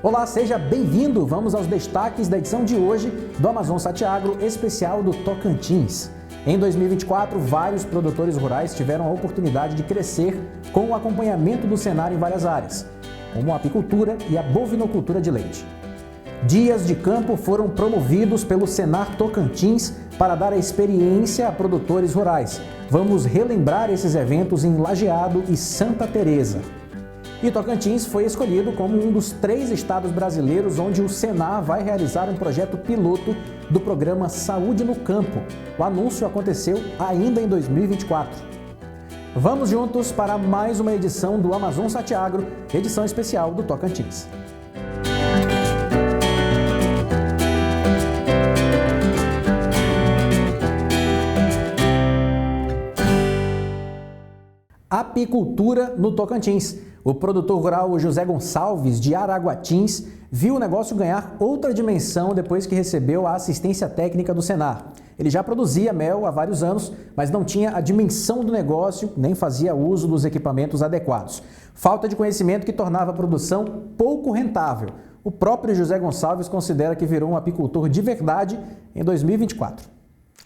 Olá, seja bem-vindo! Vamos aos destaques da edição de hoje do Amazon Satiagro especial do Tocantins. Em 2024, vários produtores rurais tiveram a oportunidade de crescer com o acompanhamento do Senar em várias áreas, como a apicultura e a bovinocultura de leite. Dias de campo foram promovidos pelo Senar Tocantins para dar a experiência a produtores rurais. Vamos relembrar esses eventos em Lajeado e Santa Teresa. E Tocantins foi escolhido como um dos 3 estados brasileiros onde o Senar vai realizar um projeto piloto do programa Saúde no Campo. O anúncio aconteceu ainda em 2024. Vamos juntos para mais uma edição do Amazon Satiagro, edição especial do Tocantins. Apicultura no Tocantins. O produtor rural José Gonçalves, de Araguatins, viu o negócio ganhar outra dimensão depois que recebeu a assistência técnica do Senar. Ele já produzia mel há vários anos, mas não tinha a dimensão do negócio, nem fazia uso dos equipamentos adequados. Falta de conhecimento que tornava a produção pouco rentável. O próprio José Gonçalves considera que virou um apicultor de verdade em 2024.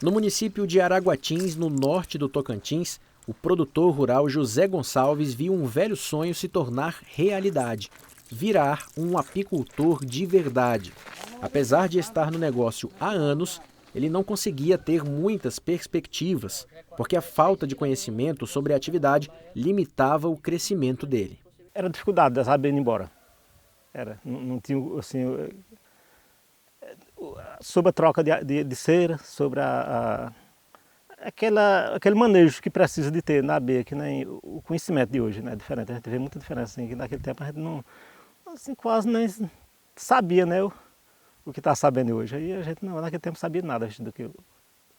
No município de Araguatins, no norte do Tocantins, o produtor rural José Gonçalves viu um velho sonho se tornar realidade, virar um apicultor de verdade. Apesar de estar no negócio há anos, ele não conseguia ter muitas perspectivas, porque a falta de conhecimento sobre a atividade limitava o crescimento dele. Era dificuldade das abelhas ir embora. Não tinha, assim, sobre a troca de cera, sobre aquele manejo que precisa de ter na abelha, que nem o conhecimento de hoje, né? É diferente. A gente vê muita diferença, assim, que naquele tempo a gente não, assim, quase nem sabia, né, o que está sabendo hoje. Aí a gente não, naquele tempo sabia nada do que eu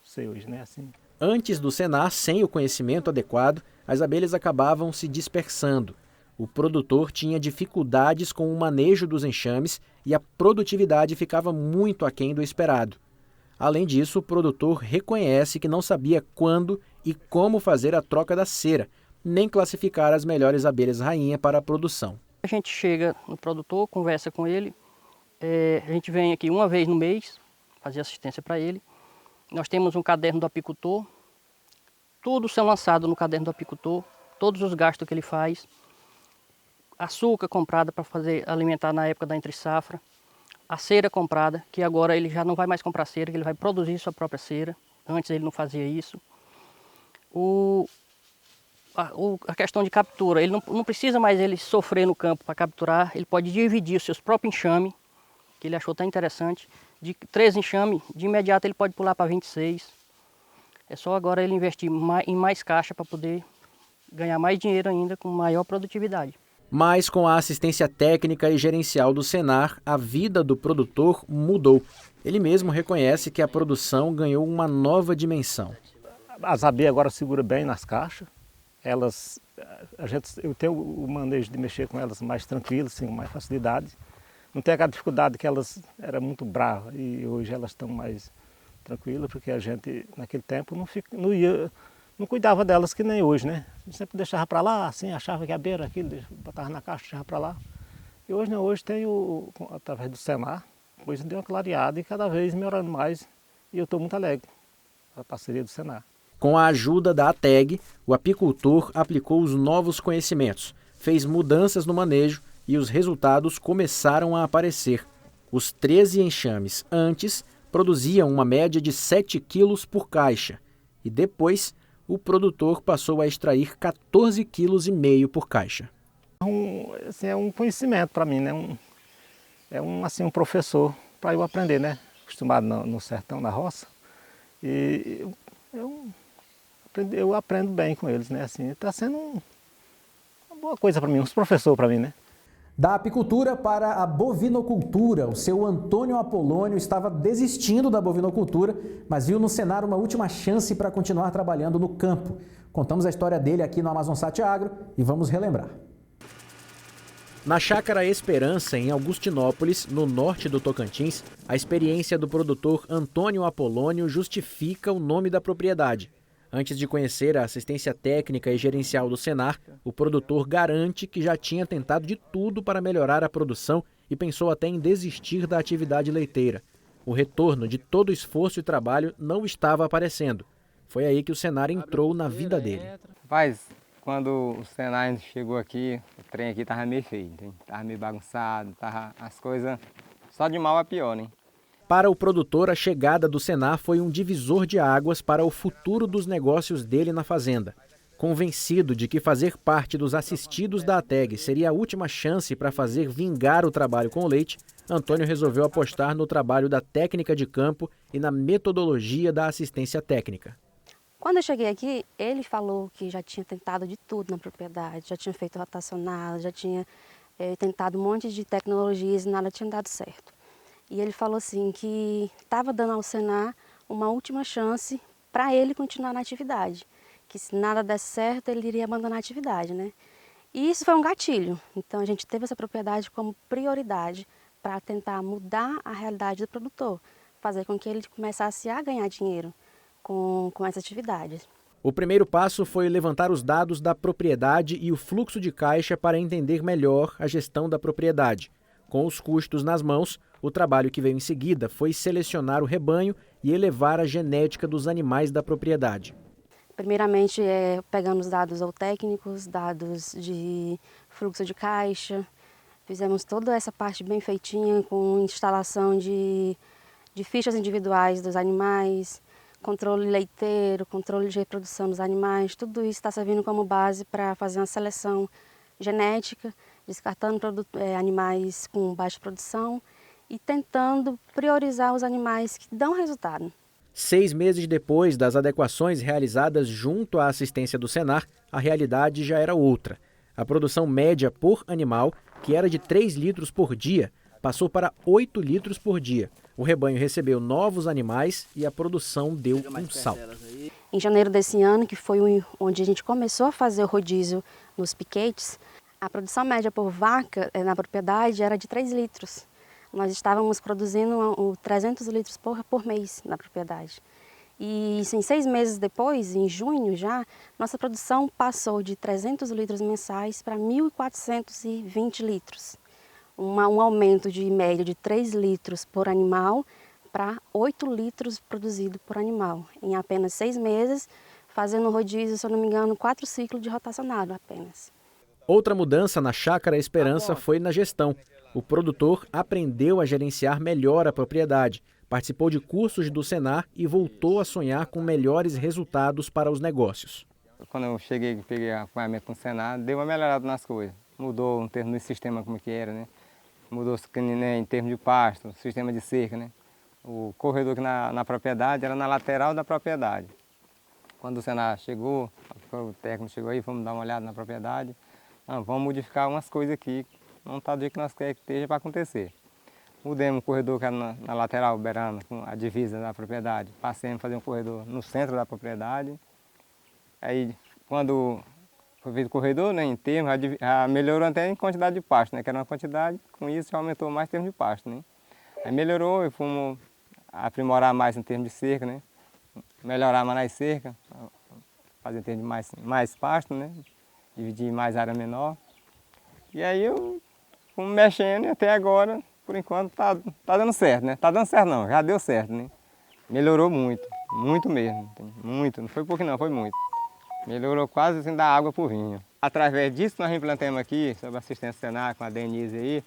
sei hoje, né? Assim. Antes do Senar, sem o conhecimento adequado, as abelhas acabavam se dispersando. O produtor tinha dificuldades com o manejo dos enxames e a produtividade ficava muito aquém do esperado. Além disso, o produtor reconhece que não sabia quando e como fazer a troca da cera, nem classificar as melhores abelhas rainha para a produção. A gente chega no produtor, conversa com ele, a gente vem aqui uma vez no mês fazer assistência para ele. Nós temos um caderno do apicultor, tudo são lançado no caderno do apicultor, todos os gastos que ele faz, açúcar comprada para fazer alimentar na época da entre-safra, a cera comprada, que agora ele já não vai mais comprar cera, que ele vai produzir sua própria cera. Antes ele não fazia isso. A questão de captura, ele não precisa mais ele sofrer no campo para capturar, ele pode dividir os seus próprios enxames, que ele achou tão interessante. De 3 enxames, de imediato ele pode pular para 26. É só agora ele investir em mais caixa para poder ganhar mais dinheiro ainda com maior produtividade. Mas com a assistência técnica e gerencial do Senar, a vida do produtor mudou. Ele mesmo reconhece que a produção ganhou uma nova dimensão. As abelhas agora seguram bem nas caixas. Eu tenho o manejo de mexer com elas mais tranquilo, assim, com mais facilidade. Não tem aquela dificuldade que elas eram muito bravas e hoje elas estão mais tranquilas, porque a gente naquele tempo não cuidava delas que nem hoje, né? A gente sempre deixava para lá, assim, achava que a beira aquilo, botava na caixa, deixava para lá. E hoje não, hoje tem através do Senar, a coisa deu uma clareada e cada vez melhorando mais. E eu estou muito alegre com a parceria do Senar. Com a ajuda da ATEG, o apicultor aplicou os novos conhecimentos, fez mudanças no manejo e os resultados começaram a aparecer. Os 13 enxames antes produziam uma média de 7 quilos por caixa e depois o produtor passou a extrair 14,5 kg por caixa. É um conhecimento para mim, né? Um professor para eu aprender, né? Acostumado no sertão, na roça. E eu aprendo bem com eles, né? Assim, está sendo uma boa coisa para mim, um professor para mim, né? Da apicultura para a bovinocultura, o seu Antônio Apolônio estava desistindo da bovinocultura, mas viu no Senar uma última chance para continuar trabalhando no campo. Contamos a história dele aqui no Amazon Satiagro e vamos relembrar. Na Chácara Esperança, em Augustinópolis, no norte do Tocantins, a experiência do produtor Antônio Apolônio justifica o nome da propriedade. Antes de conhecer a assistência técnica e gerencial do Senar, o produtor garante que já tinha tentado de tudo para melhorar a produção e pensou até em desistir da atividade leiteira. O retorno de todo o esforço e trabalho não estava aparecendo. Foi aí que o Senar entrou na vida dele. Rapaz, quando o Senar chegou aqui, o trem aqui estava meio feio, estava meio bagunçado, tava as coisas só de mal a pior, né? Para o produtor, a chegada do Senar foi um divisor de águas para o futuro dos negócios dele na fazenda. Convencido de que fazer parte dos assistidos da ATEG seria a última chance para fazer vingar o trabalho com o leite, Antônio resolveu apostar no trabalho da técnica de campo e na metodologia da assistência técnica. Quando eu cheguei aqui, ele falou que já tinha tentado de tudo na propriedade, já tinha feito rotacionado, já tinha tentado um monte de tecnologias e nada tinha dado certo. E ele falou assim que estava dando ao Senar uma última chance para ele continuar na atividade, que se nada desse certo ele iria abandonar a atividade, né? E isso foi um gatilho, então a gente teve essa propriedade como prioridade para tentar mudar a realidade do produtor, fazer com que ele começasse a ganhar dinheiro com essa atividade. O primeiro passo foi levantar os dados da propriedade e o fluxo de caixa para entender melhor a gestão da propriedade. Com os custos nas mãos, o trabalho que veio em seguida foi selecionar o rebanho e elevar a genética dos animais da propriedade. Primeiramente, pegamos dados zootécnicos, dados de fluxo de caixa, fizemos toda essa parte bem feitinha com instalação de fichas individuais dos animais, controle leiteiro, controle de reprodução dos animais, tudo isso está servindo como base para fazer uma seleção genética, descartando animais com baixa produção e tentando priorizar os animais que dão resultado. 6 meses depois das adequações realizadas junto à assistência do Senar, a realidade já era outra. A produção média por animal, que era de 3 litros por dia, passou para 8 litros por dia. O rebanho recebeu novos animais e a produção deu um salto. Em janeiro desse ano, que foi onde a gente começou a fazer o rodízio nos piquetes, a produção média por vaca na propriedade era de 3 litros. Nós estávamos produzindo 300 litros por mês na propriedade. E em 6 meses depois, em junho já, nossa produção passou de 300 litros mensais para 1.420 litros. Um aumento de média de 3 litros por animal para 8 litros produzido por animal. Em apenas 6 meses, fazendo rodízio, se eu não me engano, 4 ciclos de rotacionado apenas. Outra mudança na Chácara Esperança foi na gestão. O produtor aprendeu a gerenciar melhor a propriedade, participou de cursos do Senar e voltou a sonhar com melhores resultados para os negócios. Quando eu cheguei e peguei acompanhamento com o Senar, deu uma melhorada nas coisas. Mudou em termos do sistema como que era, né? Mudou em termos de pasto, sistema de cerca, né? O corredor que na propriedade era na lateral da propriedade. Quando o Senar chegou, o técnico chegou aí, vamos dar uma olhada na propriedade. Vamos modificar umas coisas aqui, não está do jeito que nós queremos que esteja para acontecer. Mudemos o corredor que era na lateral, beirando, com a divisa da propriedade. Passemos a fazer um corredor no centro da propriedade. Aí, quando foi feito o corredor, né, em termos, já melhorou até em quantidade de pasto, né, que era uma quantidade, com isso já aumentou mais em termos de pasto, né. Aí melhorou e fomos aprimorar mais em termos de cerca, né, melhorar mais nas cercas, fazer em termos de mais pasto, né, dividir mais área menor. E aí eu fui mexendo e até agora, por enquanto, tá dando certo, né, tá dando certo não, já deu certo, né. Melhorou muito, muito mesmo, muito, não foi pouco não, foi muito. Melhorou quase assim da água por vinho. Através disso nós implantamos aqui, sobre a assistência Senar, com a Denise aí,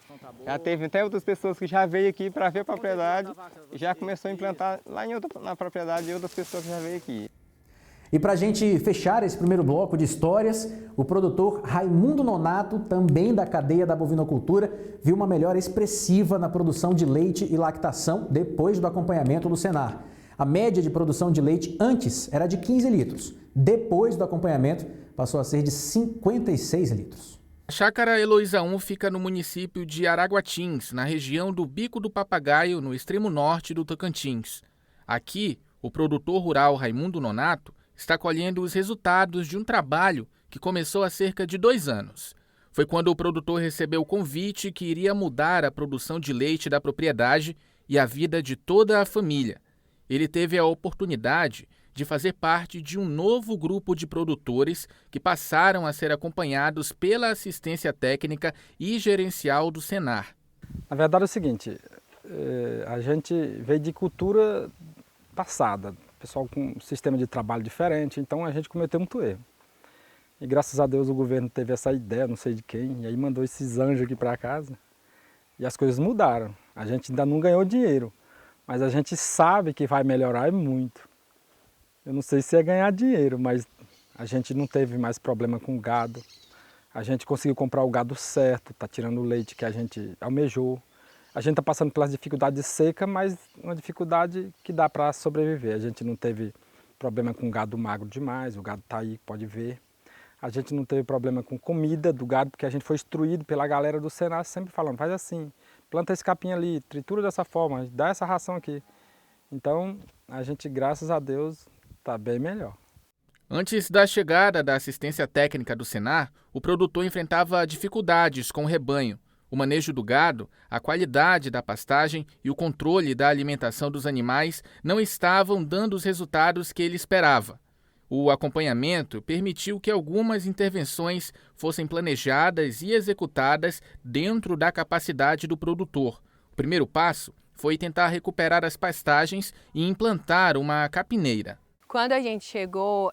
já teve até outras pessoas que já veio aqui para ver a propriedade e já começou a implantar lá na propriedade de outras pessoas que já veio aqui. E para a gente fechar esse primeiro bloco de histórias, o produtor Raimundo Nonato, também da cadeia da bovinocultura, viu uma melhora expressiva na produção de leite e lactação depois do acompanhamento do Senar. A média de produção de leite antes era de 15 litros. Depois do acompanhamento, passou a ser de 56 litros. A Chácara Heloísa 1 fica no município de Araguatins, na região do Bico do Papagaio, no extremo norte do Tocantins. Aqui, o produtor rural Raimundo Nonato está colhendo os resultados de um trabalho que começou há cerca de 2 anos. Foi quando o produtor recebeu o convite que iria mudar a produção de leite da propriedade e a vida de toda a família. Ele teve a oportunidade de fazer parte de um novo grupo de produtores que passaram a ser acompanhados pela assistência técnica e gerencial do Senar. Na verdade é o seguinte, a gente veio de cultura passada, pessoal com um sistema de trabalho diferente, então a gente cometeu muito erro. E graças a Deus o governo teve essa ideia, não sei de quem, e aí mandou esses anjos aqui para casa e as coisas mudaram. A gente ainda não ganhou dinheiro, mas a gente sabe que vai melhorar muito. Eu não sei se é ganhar dinheiro, mas a gente não teve mais problema com o gado. A gente conseguiu comprar o gado certo, está tirando o leite que a gente almejou. A gente está passando pelas dificuldades de seca, mas uma dificuldade que dá para sobreviver. A gente não teve problema com gado magro demais, o gado está aí, pode ver. A gente não teve problema com comida do gado, porque a gente foi instruído pela galera do Senar, sempre falando, faz assim, planta esse capim ali, tritura dessa forma, dá essa ração aqui. Então, a gente, graças a Deus, está bem melhor. Antes da chegada da assistência técnica do Senar, o produtor enfrentava dificuldades com o rebanho. O manejo do gado, a qualidade da pastagem e o controle da alimentação dos animais não estavam dando os resultados que ele esperava. O acompanhamento permitiu que algumas intervenções fossem planejadas e executadas dentro da capacidade do produtor. O primeiro passo foi tentar recuperar as pastagens e implantar uma capineira. Quando a gente chegou,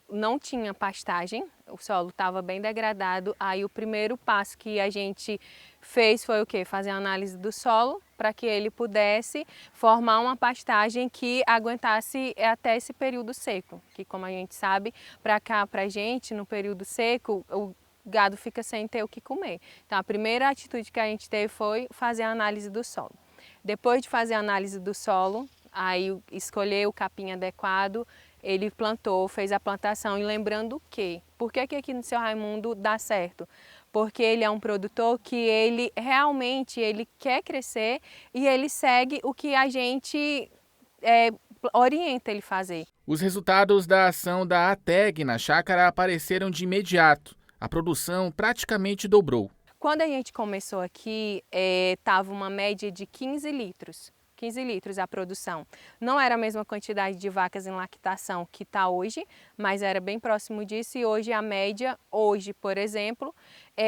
não tinha pastagem, o solo estava bem degradado. Aí o primeiro passo que a gente fez foi o quê? Fazer a análise do solo para que ele pudesse formar uma pastagem que aguentasse até esse período seco. Que, como a gente sabe, para cá, para a gente, no período seco, o gado fica sem ter o que comer. Então a primeira atitude que a gente teve foi fazer a análise do solo. Depois de fazer a análise do solo, aí escolher o capim adequado, ele plantou, fez a plantação. E lembrando que, por que aqui no Seu Raimundo dá certo? Porque ele é um produtor que ele realmente quer crescer e ele segue o que a gente orienta ele fazer. Os resultados da ação da ATEG na chácara apareceram de imediato. A produção praticamente dobrou. Quando a gente começou aqui, estava uma média de 15 litros. 15 litros a produção. Não era a mesma quantidade de vacas em lactação que está hoje, mas era bem próximo disso e hoje a média, por exemplo,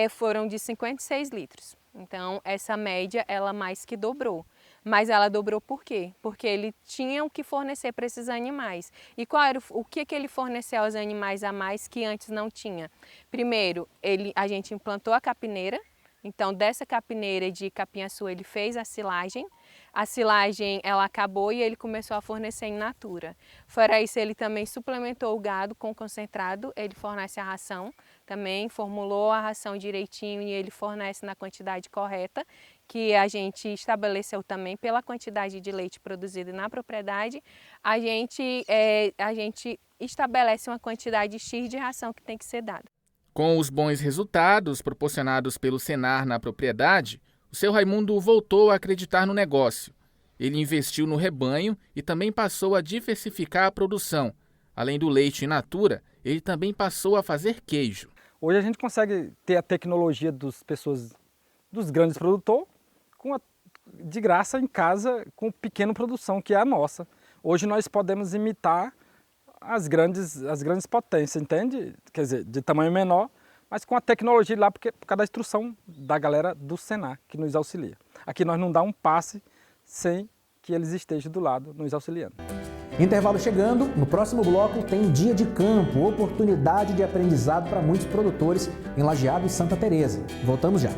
foram de 56 litros. Então essa média ela mais que dobrou. Mas ela dobrou por quê? Porque ele tinha o que fornecer para esses animais. E qual era o que ele forneceu aos animais a mais que antes não tinha? Primeiro, a gente implantou a capineira. Então, dessa capineira de capinhaçu, ele fez a silagem. A silagem, ela acabou e ele começou a fornecer in natura. Fora isso, ele também suplementou o gado com concentrado. Ele fornece a ração, também formulou a ração direitinho e ele fornece na quantidade correta, que a gente estabeleceu também pela quantidade de leite produzido na propriedade. A gente estabelece uma quantidade X de ração que tem que ser dada. Com os bons resultados proporcionados pelo Senar na propriedade, o Seu Raimundo voltou a acreditar no negócio. Ele investiu no rebanho e também passou a diversificar a produção. Além do leite in natura, ele também passou a fazer queijo. Hoje a gente consegue ter a tecnologia dos grandes produtores de graça em casa com pequena produção, que é a nossa. Hoje nós podemos imitar as grandes potências, entende? Quer dizer, de tamanho menor, mas com a tecnologia lá, por causa da instrução da galera do Senar, que nos auxilia. Aqui nós não dá um passe sem que eles estejam do lado nos auxiliando. Intervalo chegando, no próximo bloco tem Dia de Campo, oportunidade de aprendizado para muitos produtores em Lajeado e Santa Teresa. Voltamos já.